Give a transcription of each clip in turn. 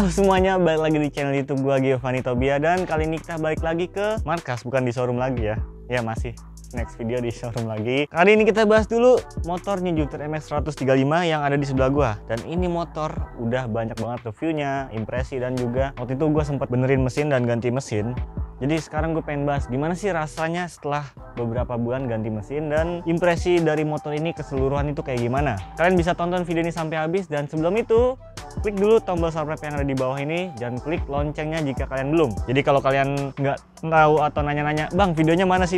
Halo semuanya, balik lagi di channel YouTube gua Giovanni Tobia. Dan kali ini kita balik lagi ke markas, bukan di showroom lagi ya. Ya masih next video di showroom lagi. Kali ini kita bahas dulu motornya Jupiter MX 135 yang ada di sebelah gua. Dan ini motor udah banyak banget reviewnya, impresi, dan juga waktu itu gua sempat benerin mesin dan ganti mesin. Jadi sekarang gue pengen bahas gimana sih rasanya setelah beberapa bulan ganti mesin dan impresi dari motor ini keseluruhan itu kayak gimana. Kalian bisa tonton video ini sampai habis, dan sebelum itu klik dulu tombol subscribe yang ada di bawah ini dan klik loncengnya jika kalian belum. Jadi kalau kalian nggak tahu atau nanya-nanya, bang videonya mana sih,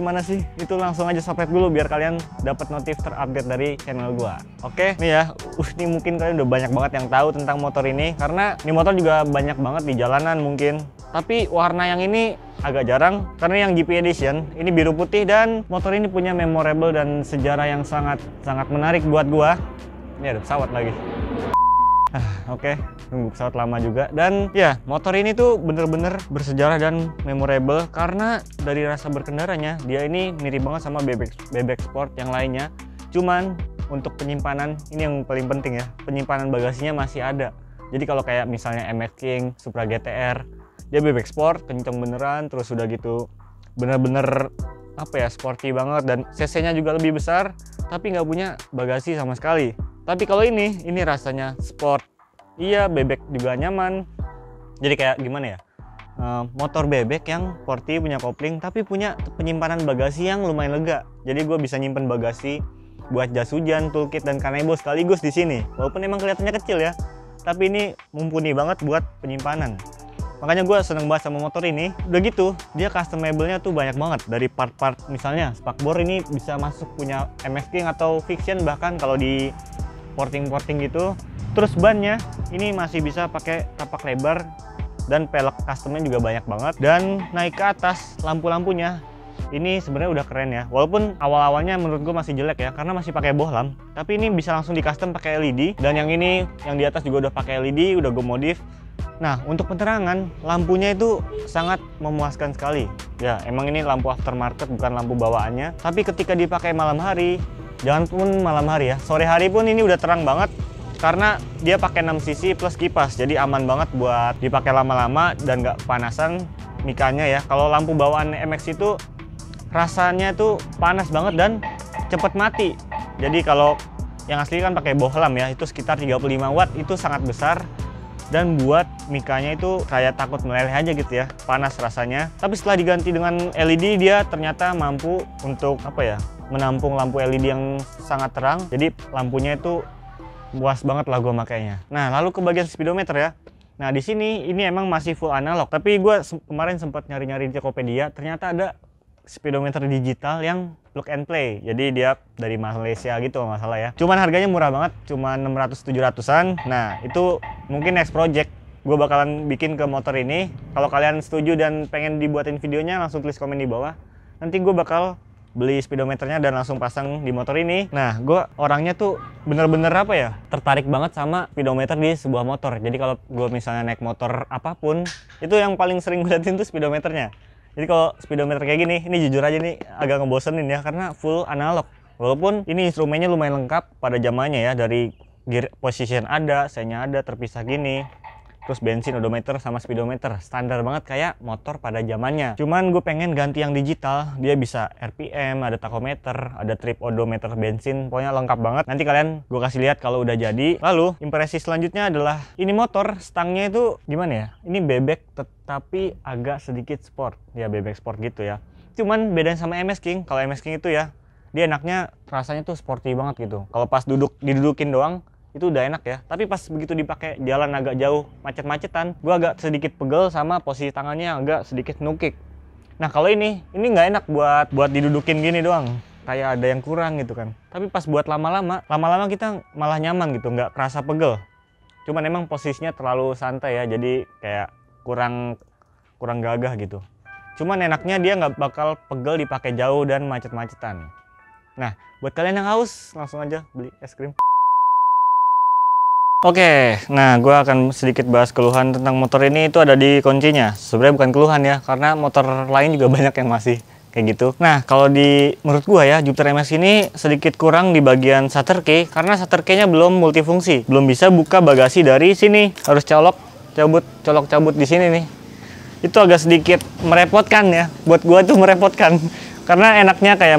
itu langsung aja subscribe dulu biar kalian dapat notif terupdate dari channel gua. Oke, nih ya, ini mungkin kalian udah banyak banget yang tahu tentang motor ini karena ini motor juga banyak banget di jalanan mungkin. Tapi warna yang ini agak jarang karena yang GP Edition ini biru putih, dan motor ini punya memorable dan sejarah yang sangat menarik buat gua. Ini ada pesawat lagi. Oke, nunggu pesawat lama juga. Dan ya, motor ini tuh bener-bener bersejarah dan memorable karena dari rasa berkendaranya dia ini mirip banget sama bebek sport yang lainnya. Cuman untuk penyimpanan ini yang paling penting ya, penyimpanan bagasinya masih ada. Jadi kalau kayak misalnya MX King, Supra GTR, dia bebek sport, kenceng beneran, terus udah gitu bener-bener apa ya, sporty banget, dan cc-nya juga lebih besar tapi nggak punya bagasi sama sekali. Tapi kalau ini rasanya sport, iya, bebek juga nyaman. Jadi kayak gimana ya, motor bebek yang sporty, punya kopling tapi punya penyimpanan bagasi yang lumayan lega. Jadi gue bisa nyimpen bagasi buat jas hujan, toolkit, dan kanebo sekaligus di sini. Walaupun emang kelihatannya kecil ya, tapi ini mumpuni banget buat penyimpanan. Makanya gue seneng banget sama motor ini. Udah gitu, dia customable-nya tuh banyak banget. Dari part-part, misalnya spakbor ini bisa masuk punya MX King atau Fiction, bahkan kalau di porting gitu. Terus bannya ini masih bisa pakai tapak lebar, dan pelek customnya juga banyak banget. Dan naik ke atas, lampu-lampunya ini sebenarnya udah keren ya. Walaupun awal-awalnya menurut gue masih jelek ya, karena masih pakai bohlam. Tapi ini bisa langsung di custom pakai LED. Dan yang ini, yang di atas juga udah pakai LED, udah gue modif. Nah, untuk penerangan, lampunya itu sangat memuaskan sekali. Ya, emang ini lampu aftermarket, bukan lampu bawaannya. Tapi ketika dipakai malam hari, jangan pun malam hari ya, sore hari pun ini udah terang banget. Karena dia pakai 6 sisi plus kipas, jadi aman banget buat dipakai lama-lama dan nggak panasan mikanya ya. Kalau lampu bawaan MX itu rasanya tuh panas banget dan cepet mati. Jadi kalau yang asli kan pakai bohlam ya, itu sekitar 35 watt, itu sangat besar. Dan buat mikanya itu kayak takut meleleh aja gitu ya, panas rasanya. Tapi setelah diganti dengan LED, dia ternyata mampu untuk apa ya, menampung lampu LED yang sangat terang. Jadi lampunya itu puas banget lah gue makainya. Nah, lalu ke bagian speedometer ya. Nah, di sini ini emang masih full analog. Tapi gue kemarin sempat nyari-nyari di Tokopedia, ternyata ada speedometer digital yang plug and play. Jadi dia dari Malaysia gitu nggak salah ya. Cuman harganya murah banget, cuma 600-700an. Nah, itu mungkin next project gue bakalan bikin ke motor ini. Kalau kalian setuju dan pengen dibuatin videonya, langsung tulis komen di bawah. Nanti gue bakal beli speedometernya dan langsung pasang di motor ini. Nah, gue orangnya tuh bener-bener apa ya, tertarik banget sama speedometer di sebuah motor. Jadi kalau gue misalnya naik motor apapun, itu yang paling sering gue liatin tuh speedometernya. Jadi kalau speedometer kayak gini, ini jujur aja nih agak ngebosenin ya, karena full analog. Walaupun ini instrumennya lumayan lengkap pada zamannya ya, dari gear position ada, senya ada, terpisah gini. Terus bensin, odometer, sama speedometer. Standar banget kayak motor pada zamannya. Cuman gue pengen ganti yang digital. Dia bisa RPM, ada tachometer, ada trip odometer bensin. Pokoknya lengkap banget. Nanti kalian gue kasih lihat kalau udah jadi. Lalu, impresi selanjutnya adalah ini motor, stangnya itu gimana ya? Ini bebek tetapi agak sedikit sport. Ya bebek sport gitu ya. Cuman bedanya sama MX King. Kalau MX King itu ya, dia enaknya rasanya tuh sporty banget gitu. Kalau pas didudukin doang, itu udah enak ya. Tapi pas begitu dipakai jalan agak jauh, macet-macetan, gue agak sedikit pegel sama posisi tangannya agak sedikit nukik. Nah, kalau ini nggak enak buat didudukin gini doang, kayak ada yang kurang gitu kan. Tapi pas buat lama-lama kita malah nyaman gitu, nggak kerasa pegel. Cuman emang posisinya terlalu santai ya, jadi kayak kurang gagah gitu. Cuman enaknya dia nggak bakal pegel dipakai jauh dan macet-macetan. Nah, buat kalian yang haus, langsung aja beli es krim. Oke, nah gue akan sedikit bahas keluhan tentang motor ini. Itu ada di kuncinya. Sebenarnya bukan keluhan ya, karena motor lain juga banyak yang masih kayak gitu. Nah, kalau menurut gue ya, Jupiter MX ini sedikit kurang di bagian shutter key, karena shutter key-nya belum multifungsi. Belum bisa buka bagasi dari sini. Harus colok colok cabut di sini nih. Itu agak sedikit merepotkan ya. Buat gua tuh merepotkan. Karena enaknya kayak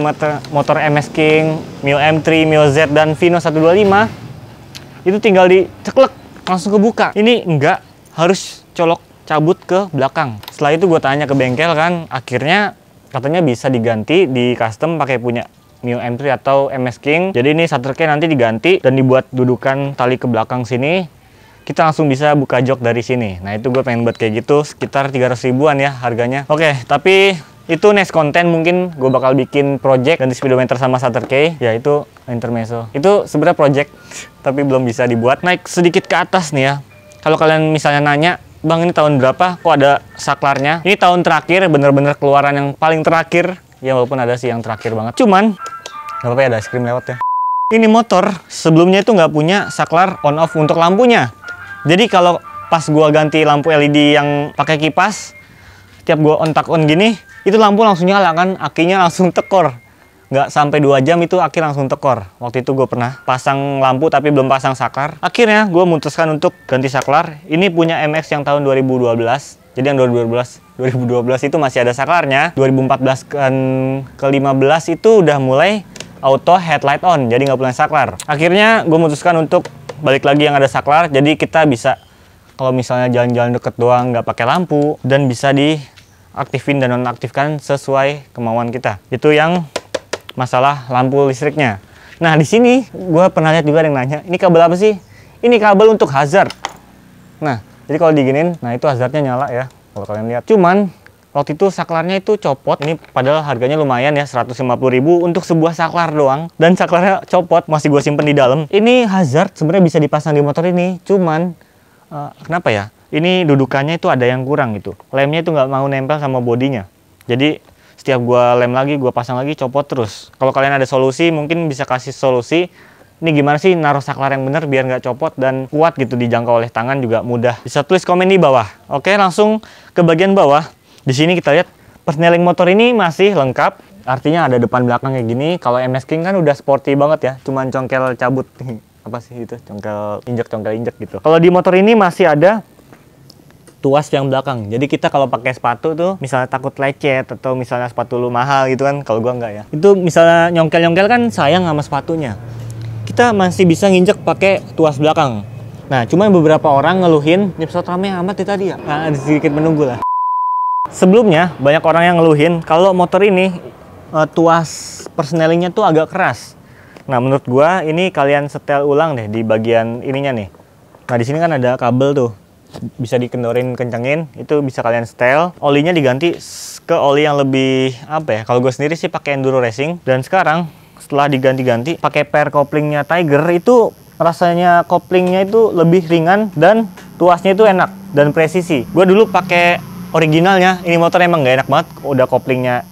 motor MS King, Mio M3, Mio Z dan Vino 125 itu tinggal diceklek langsung kebuka. Ini enggak, harus colok cabut ke belakang. Setelah itu gue tanya ke bengkel kan, akhirnya katanya bisa diganti di custom pakai punya Mio M3 atau MS King. Jadi ini starter key nanti diganti dan dibuat dudukan tali ke belakang sini. Kita langsung bisa buka jok dari sini. Nah itu gue pengen buat kayak gitu, sekitar 300 ribuan ya harganya. Oke, tapi itu next konten, mungkin gue bakal bikin project ganti speedometer sama starter key, yaitu intermezzo. Itu sebenarnya project tapi belum bisa dibuat. Naik sedikit ke atas nih ya. Kalau kalian misalnya nanya, Bang ini tahun berapa kok ada saklarnya? Ini tahun terakhir, bener-bener keluaran yang paling terakhir. Ya walaupun ada sih yang terakhir banget. Cuman nggak apa-apa ya, ada es krim lewat ya. Ini motor sebelumnya itu nggak punya saklar on off untuk lampunya. Jadi kalau pas gua ganti lampu LED yang pakai kipas, setiap gua on tak on gini, itu lampu langsung nyala kan, akinya langsung tekor. Nggak sampai 2 jam itu aki langsung tekor. Waktu itu gue pernah pasang lampu tapi belum pasang saklar. Akhirnya gue memutuskan untuk ganti saklar. Ini punya MX yang tahun 2012. Jadi yang 2012 itu masih ada saklarnya. 2014 kan ke 15 itu udah mulai auto headlight on, jadi nggak punya saklar. Akhirnya gue memutuskan untuk balik lagi yang ada saklar. Jadi kita bisa kalau misalnya jalan-jalan deket doang nggak pakai lampu dan bisa diaktifin dan nonaktifkan sesuai kemauan kita. Itu yang masalah lampu listriknya. Nah di sini gue pernah lihat juga ada yang nanya, ini kabel apa sih? Ini kabel untuk hazard. Nah jadi kalau diginin, nah itu hazardnya nyala ya kalau kalian lihat. Cuman waktu itu saklarnya itu copot. Ini padahal harganya lumayan ya, 150.000 untuk sebuah saklar doang. Dan saklarnya copot, masih gue simpen di dalam. Ini hazard sebenarnya bisa dipasang di motor ini. Cuman kenapa ya? Ini dudukannya itu ada yang kurang gitu. Lemnya itu nggak mau nempel sama bodinya. Jadi setiap gua lem lagi, gua pasang lagi, copot terus. Kalau kalian ada solusi, mungkin bisa kasih solusi. Ini gimana sih naruh saklar yang bener biar nggak copot dan kuat gitu, dijangkau oleh tangan juga mudah. Bisa tulis komen di bawah. Oke, langsung ke bagian bawah. Di sini kita lihat persneling motor ini masih lengkap. Artinya ada depan belakang kayak gini. Kalau MS King kan udah sporty banget ya, cuman congkel cabut. Apa sih itu? Congkel injek gitu. Kalau di motor ini masih ada tuas yang belakang. Jadi kita kalau pakai sepatu tuh misalnya takut lecet atau misalnya sepatu lu mahal gitu kan, kalau gua enggak ya. Itu misalnya nyongkel-nyongkel kan sayang sama sepatunya. Kita masih bisa nginjek pakai tuas belakang. Nah, cuma beberapa orang ngeluhin, nyepsot rame amat ya tadi ya. Nah, sedikit menunggu lah. Sebelumnya banyak orang yang ngeluhin kalau motor ini tuas persnelingnya tuh agak keras. Nah, menurut gua ini kalian setel ulang deh di bagian ininya nih. Nah, di sini kan ada kabel tuh. Bisa dikendorin kencengin, itu bisa kalian setel. Olinya diganti ke oli yang lebih apa ya, kalau gue sendiri sih pakai Enduro Racing. Dan sekarang setelah diganti-ganti pakai pair couplingnya Tiger, itu rasanya couplingnya itu lebih ringan dan tuasnya itu enak dan presisi. Gue dulu pakai originalnya, ini motor emang gak enak banget, udah couplingnya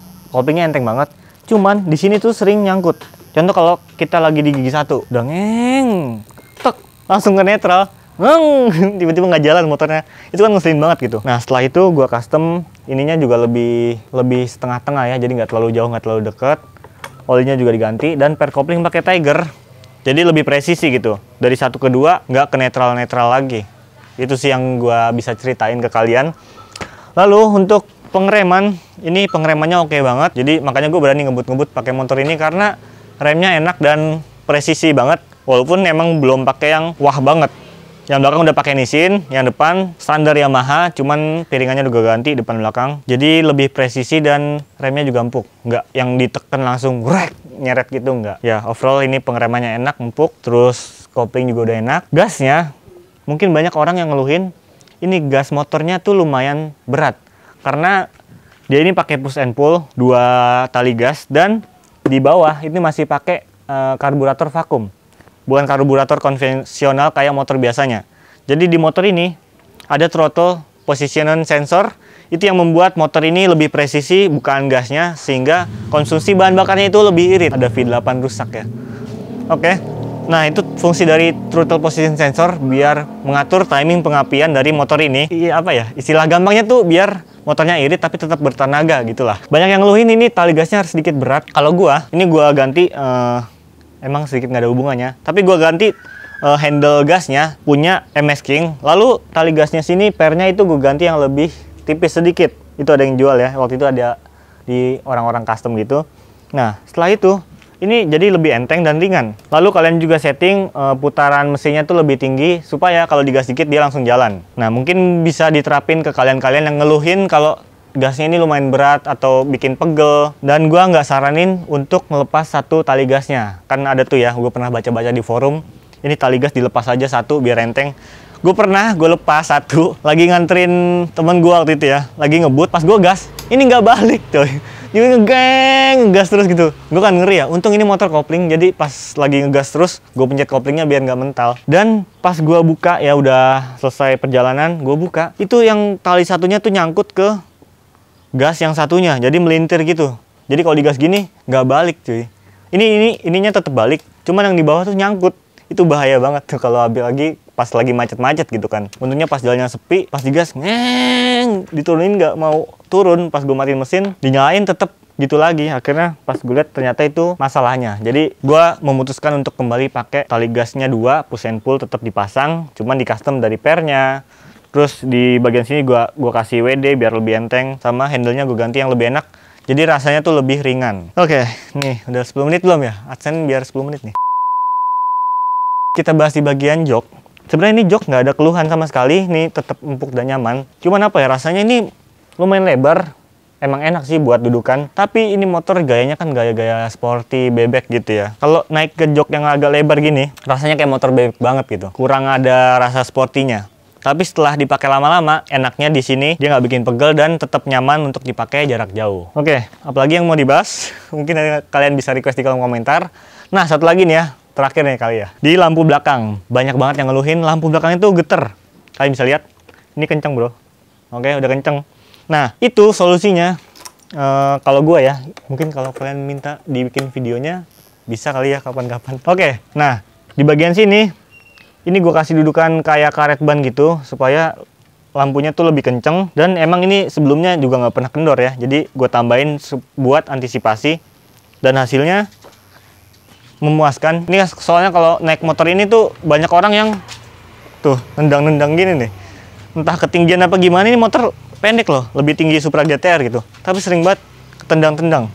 enteng banget. Cuman di sini tuh sering nyangkut. Contoh kalau kita lagi di gigi 1, udah ngeng, tek, langsung ke netral. Tiba-tiba nggak jalan motornya, itu kan ngeselin banget gitu. Nah setelah itu gue custom ininya juga lebih setengah-tengah ya, jadi nggak terlalu jauh nggak terlalu deket. Olinya juga diganti dan pair coupling pakai Tiger, jadi lebih presisi gitu. Dari 1 ke 2 nggak ke netral lagi. Itu sih yang gue bisa ceritain ke kalian. Lalu untuk pengereman, ini pengeremannya oke banget. Jadi makanya gue berani ngebut-ngebut pakai motor ini karena remnya enak dan presisi banget. Walaupun emang belum pakai yang wah banget. Yang belakang udah pakai Nissin, yang depan standar Yamaha, cuman piringannya juga ganti depan belakang. Jadi lebih presisi dan remnya juga empuk. Nggak yang ditekan langsung grek, nyeret gitu, nggak. Ya overall ini pengeremannya enak, empuk, terus kopling juga udah enak. Gasnya, mungkin banyak orang yang ngeluhin, ini gas motornya tuh lumayan berat. Karena dia ini pakai push and pull, 2 tali gas, dan di bawah ini masih pakai karburator vakum. Bukan karburator konvensional kayak motor biasanya. Jadi di motor ini ada throttle position sensor. Itu yang membuat motor ini lebih presisi bukaan gasnya, sehingga konsumsi bahan bakarnya itu lebih irit. Ada V8 rusak ya. Oke. Nah itu fungsi dari throttle position sensor biar mengatur timing pengapian dari motor ini. Iya apa ya? Istilah gampangnya tuh biar motornya irit tapi tetap bertenaga gitulah. Banyak yang ngeluhin ini tali gasnya harus sedikit berat. Kalau ini gua ganti emang sedikit nggak ada hubungannya, tapi gue ganti handle gasnya punya MS King. Lalu tali gasnya sini pernya itu gue ganti yang lebih tipis sedikit. Itu ada yang jual ya, waktu itu ada di orang-orang custom gitu. Nah setelah itu ini jadi lebih enteng dan ringan. Lalu kalian juga setting putaran mesinnya tuh lebih tinggi supaya kalau digas dikit dia langsung jalan. Nah mungkin bisa diterapin ke kalian-kalian yang ngeluhin kalau gasnya ini lumayan berat atau bikin pegel. Dan gua nggak saranin untuk melepas satu tali gasnya. Kan ada tuh ya, gue pernah baca-baca di forum, ini tali gas dilepas aja satu biar enteng. Gue lepas satu, lagi nganterin temen gue waktu itu ya, lagi ngebut, pas gue gas, ini nggak balik coy. Jadi ngegas terus gitu. Gue kan ngeri ya, untung ini motor kopling, jadi pas lagi ngegas terus, gue pencet koplingnya biar nggak mental. Dan pas gue buka, ya udah selesai perjalanan, gue buka, itu yang tali satunya tuh nyangkut ke gas yang satunya, jadi melintir gitu. Jadi kalau digas gini, nggak balik cuy. Ininya tetap balik, cuman yang di bawah tuh nyangkut. Itu bahaya banget tuh kalau habis lagi pas lagi macet-macet gitu kan. Untungnya pas jalannya sepi, pas digas diturunin nggak mau turun. Pas gue matiin mesin, dinyalain tetep gitu lagi. Akhirnya pas gue lihat ternyata itu masalahnya. Jadi gue memutuskan untuk kembali pakai tali gasnya 2 push and pull tetap dipasang, cuman di custom dari pernya. Terus di bagian sini gue kasih WD biar lebih enteng, sama handle-nya gue ganti yang lebih enak. Jadi rasanya tuh lebih ringan. Oke, nih udah 10 menit belum ya? AdSense biar 10 menit nih. Kita bahas di bagian jok. Sebenarnya ini jok nggak ada keluhan sama sekali, nih tetap empuk dan nyaman. Cuman apa ya, rasanya ini lumayan lebar, emang enak sih buat dudukan. Tapi ini motor gayanya kan gaya-gaya sporty bebek gitu ya. Kalau naik ke jok yang agak lebar gini, rasanya kayak motor bebek banget gitu. Kurang ada rasa sportinya. Tapi setelah dipakai lama-lama, enaknya di sini dia nggak bikin pegel dan tetap nyaman untuk dipakai jarak jauh. Oke, apalagi yang mau dibahas? Mungkin kalian bisa request di kolom komentar. Nah, satu lagi nih ya. Terakhir nih kali ya, di lampu belakang banyak banget yang ngeluhin lampu belakang itu geter. Kalian bisa lihat, ini kenceng bro. Oke, udah kenceng. Nah itu solusinya. Kalau gue ya, mungkin kalau kalian minta dibikin videonya bisa kali ya kapan-kapan. Oke, nah di bagian sini ini gue kasih dudukan kayak karet ban gitu supaya lampunya tuh lebih kenceng. Dan emang ini sebelumnya juga nggak pernah kendor ya, jadi gue tambahin buat antisipasi dan hasilnya memuaskan. Ini soalnya kalau naik motor ini tuh banyak orang yang tuh nendang-nendang gini nih. Entah ketinggian apa gimana, ini motor pendek loh, lebih tinggi Supra GTR gitu. Tapi sering banget ketendang-tendang.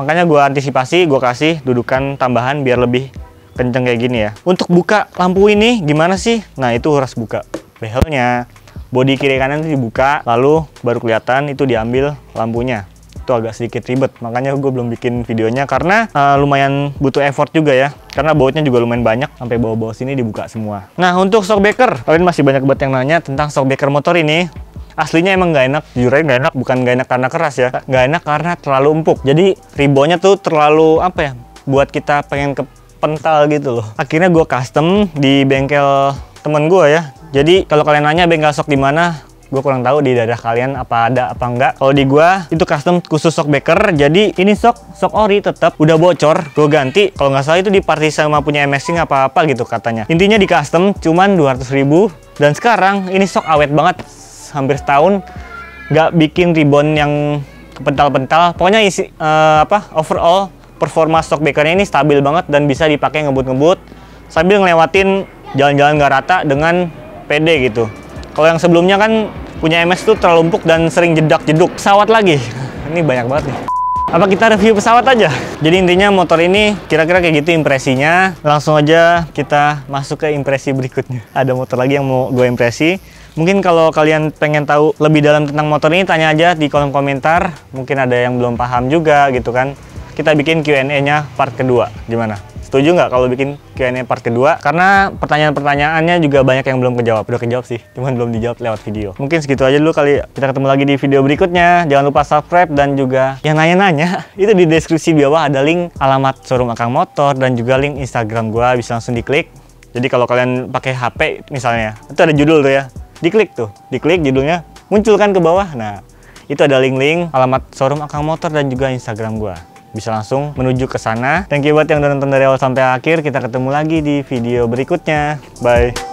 Makanya gue antisipasi, gue kasih dudukan tambahan biar lebih kenceng kayak gini ya. Untuk buka lampu ini gimana sih? Nah itu harus buka behelnya. Bodi kiri kanan itu dibuka, lalu baru kelihatan itu diambil lampunya. Itu agak sedikit ribet, makanya gue belum bikin videonya karena lumayan butuh effort juga ya, karena bautnya juga lumayan banyak, sampai bawah-bawah sini dibuka semua. Nah untuk shockbreaker, kalian masih banyak banget yang nanya tentang shockbreaker motor ini. Aslinya emang nggak enak, jujur aja nggak enak, bukan nggak enak karena keras ya, nggak enak karena terlalu empuk. Jadi ribonya tuh terlalu apa ya, buat kita pengen kepental gitu loh. Akhirnya gue custom di bengkel temen gue ya. Jadi kalau kalian nanya bengkel shock di mana, gue kurang tahu di daerah kalian apa ada apa enggak. Kalau di gua itu custom khusus shockbreaker. Jadi ini shock ori tetap udah bocor, gue ganti. Kalau nggak salah itu di party sama punya MS King apa gitu katanya. Intinya di custom cuman 200.000. Dan sekarang ini shock awet banget, hampir setahun nggak bikin ribbon yang kepental-pental. Pokoknya isi overall performa shockbreakernya ini stabil banget dan bisa dipakai ngebut-ngebut sambil ngelewatin jalan-jalan nggak rata dengan pede gitu. Kalau yang sebelumnya kan punya MS tuh terlalu empuk dan sering jedak-jeduk. Pesawat lagi, ini banyak banget nih. Apa kita review pesawat aja? Jadi intinya motor ini kira-kira kayak gitu impresinya. Langsung aja kita masuk ke impresi berikutnya. Ada motor lagi yang mau gue impresi. Mungkin kalau kalian pengen tahu lebih dalam tentang motor ini, tanya aja di kolom komentar. Mungkin ada yang belum paham juga gitu kan. Kita bikin Q&A-nya part kedua, gimana? Setuju nggak kalau bikin Q&A part kedua? Karena pertanyaan-pertanyaannya juga banyak yang belum kejawab. Udah kejawab sih, cuman belum dijawab lewat video. Mungkin segitu aja dulu kali. Kita ketemu lagi di video berikutnya. Jangan lupa subscribe dan juga yang nanya-nanya itu di deskripsi bawah ada link alamat showroom Akang Motor dan juga link Instagram gua, bisa langsung diklik. Jadi kalau kalian pakai HP misalnya, itu ada judul tuh ya. Diklik tuh, diklik judulnya muncul kan ke bawah. Nah, itu ada link-link alamat showroom Akang Motor dan juga Instagram gua. Bisa langsung menuju ke sana. Thank you buat yang udah nonton dari awal sampai akhir. Kita ketemu lagi di video berikutnya. Bye.